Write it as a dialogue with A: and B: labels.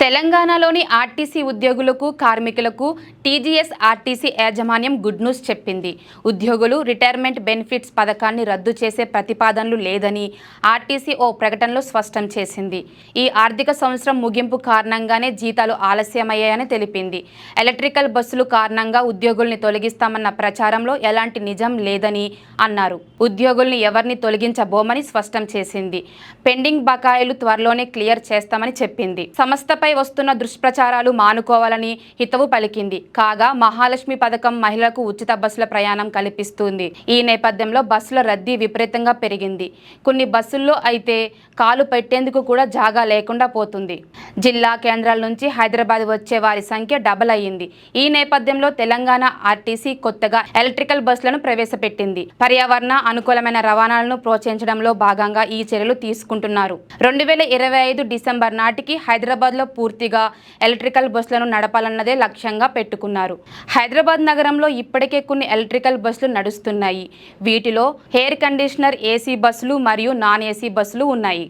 A: తెలంగాణలోని ఆర్టీసీ ఉద్యోగులకు, కార్మికులకు టీజీఎస్ ఆర్టీసీ యాజమాన్యం గుడ్ న్యూస్ చెప్పింది. ఉద్యోగులు రిటైర్మెంట్ బెనిఫిట్స్ పథకాన్ని రద్దు చేసే ప్రతిపాదనలు లేదని ఆర్టీసీ ఓ ప్రకటనలో స్పష్టం చేసింది. ఈ ఆర్థిక సంవత్సరం ముగింపు కారణంగానే జీతాలు ఆలస్యమయ్యాయని తెలిపింది. ఎలక్ట్రికల్ బస్సులు కారణంగా ఉద్యోగుల్ని తొలగిస్తామన్న ప్రచారంలో ఎలాంటి నిజం లేదని అన్నారు. ఉద్యోగుల్ని ఎవరిని తొలగించబోమని స్పష్టం చేసింది. పెండింగ్ బకాయిలు త్వరలోనే క్లియర్ చేస్తామని చెప్పింది. సంస్థపై వస్తున్న దుష్ప్రచారాలు మానుకోవాలని హితవు పలికింది. కాగా మహాలక్ష్మి పథకం మహిళలకు ఉచిత బస్సుల ప్రయాణం కల్పిస్తుంది. ఈ నేపథ్యంలో బస్సుల రద్దీ విపరీతంగా పెరిగింది. కొన్ని బస్సుల్లో అయితే కాలు పెట్టేందుకు కూడా జాగా లేకుండా పోతుంది. జిల్లా కేంద్రాల నుంచి హైదరాబాద్ వచ్చే వారి సంఖ్య డబల్ అయ్యింది. ఈ నేపథ్యంలో తెలంగాణ ఆర్టీసీ కొత్తగా ఎలక్ట్రికల్ బస్సులను ప్రవేశపెట్టింది. పర్యావరణ అనుకూలమైన రవాణాలను ప్రోత్సహించడంలో భాగంగా ఈ చర్యలు తీసుకుంటున్నారు. 2025 డిసెంబర్ నాటికి హైదరాబాద్లో పూర్తిగా ఎలక్ట్రికల్ బస్సులను నడపాలన్నదే లక్ష్యంగా పెట్టుకున్నారు. హైదరాబాద్ నగరంలో ఇప్పటికే కొన్ని ఎలక్ట్రికల్ బస్సులు నడుస్తున్నాయి. వీటిలో ఎయిర్ కండిషనర్ ఏసీ బస్సులు మరియు నాన్ ఏసీ బస్సులు ఉన్నాయి.